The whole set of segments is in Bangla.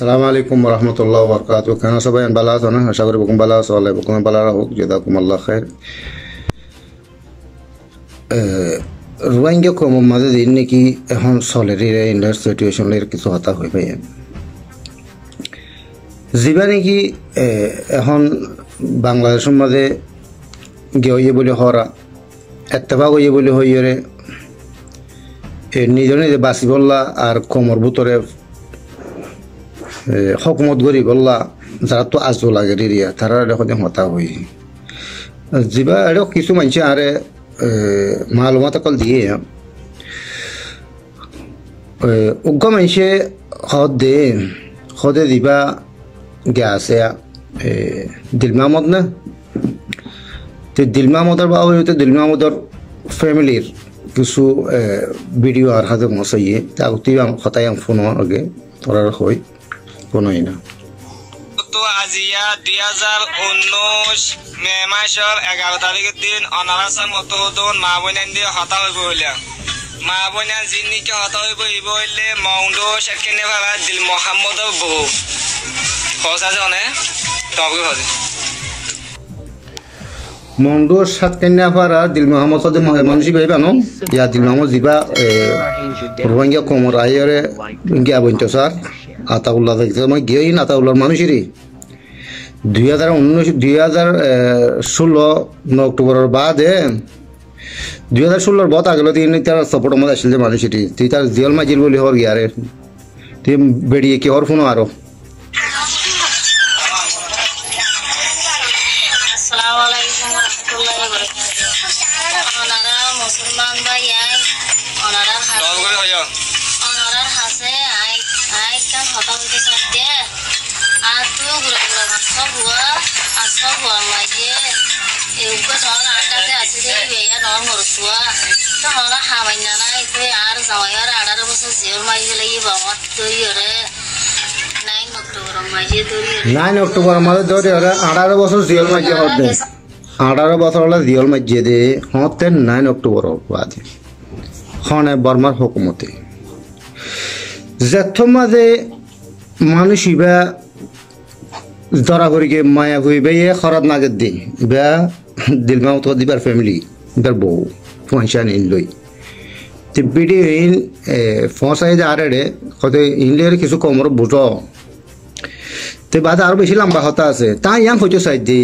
আসসালামু আলাইকুম রহমতুল্লাহ বরকাত কেন সবাই ভালো আছো না আশা করি বকুম ভালো আছো আল্লাহ বকুম ভালো রাখুক জেদাকুম আল্লাহ খের রোহিঙ্গা কম মাঝে দিন নাকি এখন চলেরি ইন্ডার সিচুয়েশনের কিছু হতা হয়ে পাই যা নাকি এখন বাংলাদেশের মাঝে গিয়ে বলে হরা এত্তেফাক হইয়ে বলে হইরে নিজে নিজে বাঁচি বললা আর কমর ভিতরে হকুমত গরি বললা যারা তো আজও লাগে রিয়া তারা দেখো হতা হই যা এটা কিছু মানুষ আরে মালুমাত অকল দিয়ে উগ্র মানুষে সদে দিবা গে আছে দিল মাহমদ না দিল মাহমদের বা দিল মাহমদের ফ্যামিলির কিছু ভিডিও আর হাতে মশাইয়ে তা হতাই ফোন আগে তোরার হয় কোনোই না তো আজিয়া 2019 মে মাসের 11 তারিখের দিন অনারাসার মতো দন মা বইনান দিয়ে হতা হইব হইলা মা বইনান জিন্নিকে হতা হইব হইলে মাউন্ডো সেকেন্ডে ভাড়া দিল মোহাম্মদের বউ হসা জনে তবে হসে মন্ডো সাত কন্যা পারা দিল মোহাম্মদ সাদে মানুষ ভাইবা ন ইয়া দিল মোহাম্মদ জিবা রোহিঙ্গা কোমর আইরে গিয়া বইতো স্যার আতাউল্লাহ দেখতে মই গিয়ে আতাউল্লাহর মানুষেরই 2016 অক্টোবরের বাদে 2016 বহুত আগলে তিনি তার সাপোর্ট মধ্যে আসলে মানুষেরই তুই তার জিয়াল মাজিল বলি হর গিয়ারে তুই বেরিয়ে কি হর ফোনো আরো মুসলমান ভাই ওনারা হাসে আই কান হতা হইতে চাইতে আর তুইও ঘুরে ঘুরে সব হুয়া মাইয়ে এগুলো যখন আটাতে আছে যে বেয়া নর মরতুয়া তখন হামাই না নাই তুই আর জামাই আর 18 বছর জিওর মাইয়ে লাগি বামত দরিয়রে 9 অক্টোবর মাইয়ে দরিয়রে 9 অক্টোবর মাঝে দরিয়রে 18 বছর জিওর মাইয়ে হতে 18 বছর হলে জিওর মাইয়ে দে হতে 9 অক্টোবর বাদে খনে বর্মার হুকুমতে যেথ মাঝে মানুষ ইবা ধরা করিকে মায়া হইবে খরাত নাগের দি ইবা দিলমাও তো দিবার ফ্যামিলি ইবার বউ পয়সা নিন লই তে বিডি ইন ফসাই যা আরে কত ইনলের কিছু কমর বুঝো তে বাদ আর বেশি লম্বা হতা আছে তা ইয়াং হইতো সাইড দি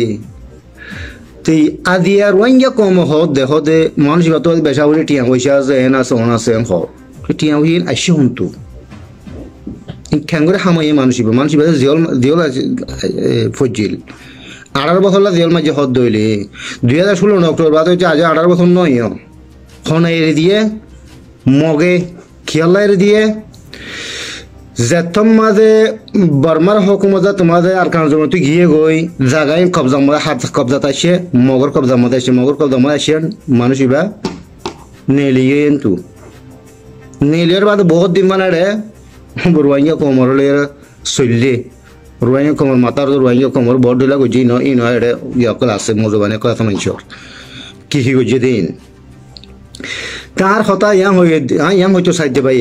তে আদিয়া রোহিঙ্গা কম হদ দে মানুষ ইবা তো বেশা বলে টিয়া হইসা আছে এনা সোনা আছে হ টিয়া হইন আইসি হুনতু খেঙ্গরে হামাইয়ে মানুষ জিয়ল ফজিল 18 বছর জিয়ল মাঝে হদ দইলে 2016 অক্টোবর বাদ হচ্ছে আজ 18 বছর নয় খন এড়ে দিয়ে মগে খেয়াল্লা এড়ে দিয়ে যেথম মাঝে বর্মার হুকুমত তোমাদের আর কারণ জন্য তুই গিয়ে গই জায়গায় কবজা মধ্যে হাত কবজাত আসে মগর কবজা মধ্যে আসে মগর কবজা মধ্যে আসে মানুষ ইবা নেলিয়ে কিন্তু নেলিয়ার বাদে বহুত দিন মানে রে রোহিঙ্গা কোমর চললে রোহিঙ্গা কোমর মাতার রোহিঙ্গা কোমর বড় দিলা গজি ন ইন এডে ইয়াকল আছে মজবানে কথা মানুষর কি গজি দিন তার কথা ইয়াং হইতো সাইডে পাই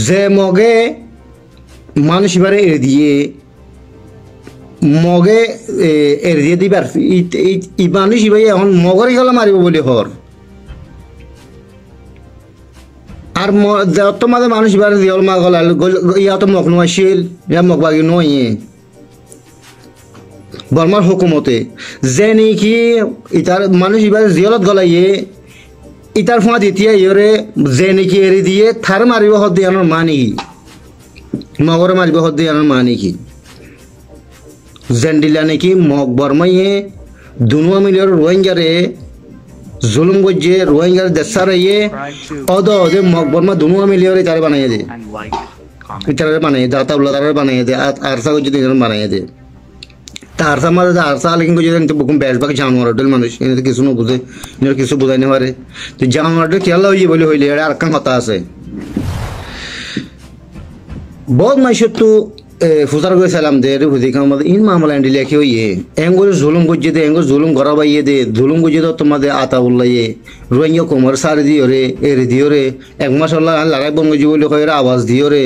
যে মগে মানুষ এবারে এড়ে দিয়ে মগে এড়ে দিয়ে দিবার ই মানুষ ইবাই এখন মগরে গেলে মারিব বলে হর আর যত মাঝে মানুষ এবার জিয়ল মা গলাল ইয়া তো মগ নোয়াইছিল ইয়া মগ বাগি নয় বর্মার হুকুমতে যে নাকি ইতার মানুষ এবার জিয়লত গলাইয়ে ইতার ফোঁয়া দ্বিতীয় ইয়রে যে নাকি এড়ে দিয়ে থার মারিব হদ দিয়ানোর মা নাকি মগরে মারিব হদ দিয়ানোর মা নাকি জেন্ডিলা নাকি মগ বর্মাইয়ে দুনুয়া মিলিয়র রোহিঙ্গারে জুলুম গজ্জে রোহিঙ্গার দেশার ইয়ে অদে মকবরমা দুনুয়া মিলিয়রে তারে বানাইয়ে দে ইতারে বানাইয়ে দে আতাউল্লাহ তারে বানাইয়ে দে আরসা গজ্জে দিন বানাইয়ে দে তা আরসা মাঝে আরসা আলিকিন গজ্জে দেন তো বুকুম বেশবাক জানোয়ার ডল মানুষ এনে কিছু ন বুঝে এনে কিছু বুঝাই না পারে তো জানোয়ার খেলা হইয়ে বলে হইলে এটা আর কান কথা আছে বহুত মাইশত তো ফুজার করে সালাম দে রে হুদি কাম ইন মামলা এন্ডি লেখি হইয়ে এঙ্গর জুলুম গজ্জে দে এঙ্গর জুলুম গরাবাইয়ে দে জুলুম গজ্জে তো তোমাদের আতাউল্লাহ রোহিঙ্গা কোমর সার দিও রে এর দিও রে এক মাস লাগাই বন গজ্জে বলে কয় আওয়াজ দিও রে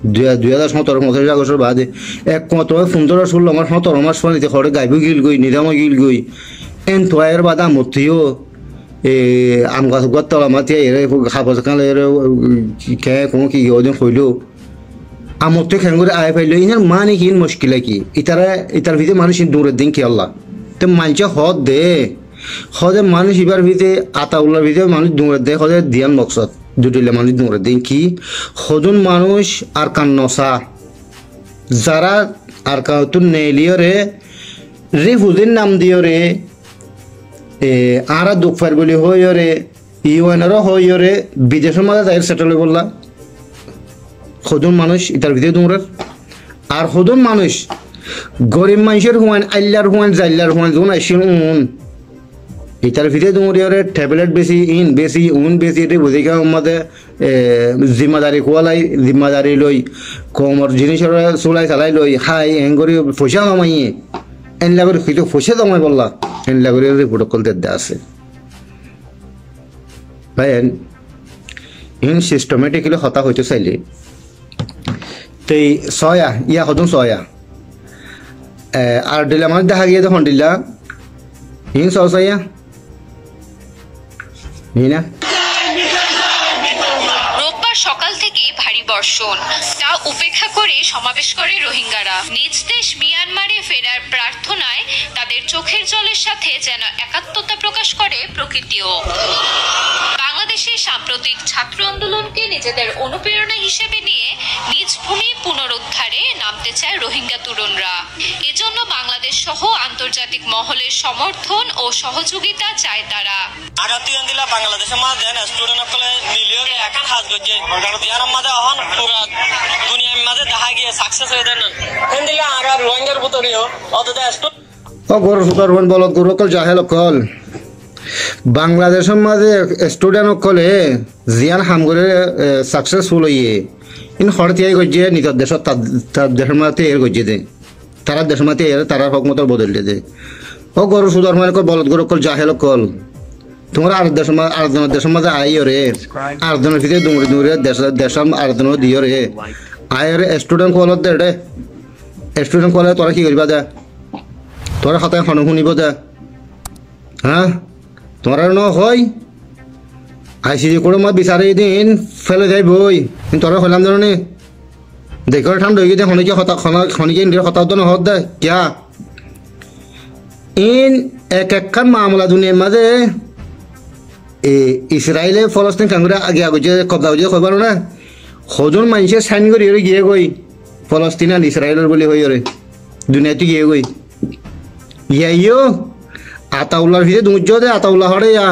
2017 15 আগস্টের বাদে এক কত 15-16 মাস 17 মাস পানিতে খড়ে গাইব গিল গই নিরাম গিল গই এন তোয়ের বাদা মতিও আম গাছ গত তলা মাতি এর খাবাস কালে এর কে কোন কি ওদিন কইলো আমতে খেন করে আয় পাইলো ইনার মানে কি মুশকিল কি ইতার ভিতরে মানুষ দূরে দিন কি আল্লাহ তো মানছে হদ দে হদে মানুষ ইবার ভিতরে আতাউল্লার ভিতরে মানুষ দূরে দে হদে দিয়ান মকসদ দুটিলে মানুষ দূরে দিন কি হদুন মানুষ আর কান্নসা যারা আর কাউতুন নেলিও রে রিফুজিন নাম দিও রে আরা দুঃখার বলি হইও রে ইউএনরও হইও রে বিদেশের মাঝে তাই সেটেল বললা হদুন মানুষ ইতার ভিতরে দূরের আর হদুন মানুষ গরিব মানুষের হুয়ান আল্লাহর হুয়ান জাল্লার হুয়ান যখন আসিল ইতার ভিতরে দৌড়িয়ে ট্যাবলেট বেশি উন বেশি এটা বুঝে গেল আমাদের জিম্মাদারি কোয়ালাই জিম্মাদারি লই কমর জিনিসের চলাই চালাই লই হাই এন করে পয়সা কামাইয়ে এনলা করে হয়তো পয়সা জমাই বললা এনলা করে প্রোটোকল দেওয়া আছে ভাই ইন সিস্টেমেটিকলি হতা হইতে চাইলে তেই ছয়া ইয়া হদুন ছয়া আর দিলা মানে দেখা গিয়ে তখন দিলা ইন ছয়া রোববার সকাল থেকে ভারী বর্ষণ তা উপেক্ষা করে সমাবেশ করে রোহিঙ্গারা নিজ দেশ মিয়ানমারে ফেরার প্রার্থনায় তাদের চোখের জলের সাথে যেন একাত্মতা প্রকাশ করে প্রকৃতিও। বাংলাদেশের সাম্প্রতিক ছাত্র আন্দোলনকে নিজেদের অনুপ্রেরণা হিসেবে নিয়ে নিজ ভূমি পুনরুদ্ধারে নামতে চায় রোহিঙ্গা তরুণরা। এজন্য বাংলাদেশ সহ আন্তর্জাতিক মহলের সমর্থন ও সহযোগিতা চায় তারা। আগাতীয় দিলা বাংলাদেশের মাঝে স্টুডেন্ট সকলে মিলিয়ে এখন হাত গজে ইয়ার মাঝে এখন পুরা দুনিয়ার মাঝে দেখা গিয়ে সাকসেস হয়ে দেন দিলা আর রোহিঙ্গার ভিতরেও অতটা ও গরু সুপার বলত গরুকল জাহেল কল বাংলাদেশের মাঝে স্টুডেন্ট সকলে জিয়ান হাম করে সাকসেসফুল হইয়ে ইন হরতিয়াই গজে নিজের দেশত তার দেশের মাঝে এর গজে দে তারা দেশের মাঝে এর তারা হকমত বদল দে ও গরু সুদার মানে বলত গরুকল জাহেল কল তোমার আরেকজনের দেশের মাঝে আইও রে আরেকজনের ভিতরে দৌড়ে দেশের আরেকজনের দিও রে আয়ের স্টুডেন্ট কলত দে রে স্টুডেন্ট কলে তোরা কি করিবা দে তোরা খাতায় খানো শুনিব দে হ্যাঁ তোমার ন হয় আইসিডি করে মই বিচাৰি দিন ফেলে যাই বই তোরা হলাম জানি দেখৰ ঠান্ডা হয়ে গিয়ে খনিকে খনিকে ইন্ডিয়ার হতাহত নহত দে কিয়া ইন একখান মামলা দুনিয়ার মাঝে ইসরায়েলে ফলস্তিন কাঙ্গুরা আগে আগে কবজা হয়ে কইবার না সজন মানুষে সাইন করি গিয়ে গই ফলস্তিন আর ইসরায়েলের বলি হয়ে রে দুনিয়াতে গিয়ে গই ইয়াইও আতাউল্লার ভিতরে দুর্য দে আতাউল্লাহ হরে ইয়া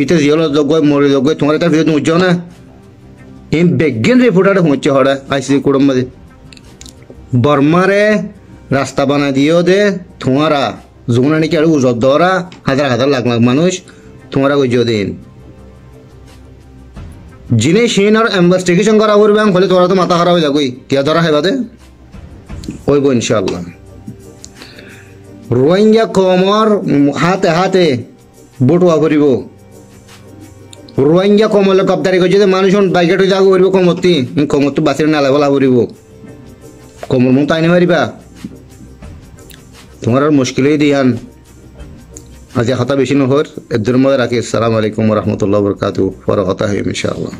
ইতে জিয়ল যোগ্য মরে যোগ্য তোমার এটা ভিতরে দুর্য না এই বেগিন রিপোর্টারে হচ্ছে হরে আইসিসি কোড়ম মাঝে বর্মারে রাস্তা বানা দিও দে তোমারা যমুনা নাকি আর উজর দরা হাজার হাজার লাখ লাখ মানুষ তোমারা গইজ দিন যিনি সিন আর ইনভেস্টিগেশন করা করবে হলে তোরা তো মাথা খারাপ হয়ে যাবই তিয়া ধরা হেবাদে ওইব ইনশাআল্লাহ রোহিঙ্গা কমর হাতে হাতে বটুয়া করিব রোহিঙ্গা কমলে কবদারি করছে যে মানুষ বাইকেট যাগ করব কমরটি বাসের নালা বলা করিব কমর মতো আইনে পারিবা তোমার আর মুশকিলই দিয়ান আজ কথা বেশি নহর এর মধ্যে রাখি। আসসালামু আলাইকুম ওয়া রাহমাতুল্লাহি ওয়া বারাকাতুহু পরে কথা হবে ইনশাআল্লাহ।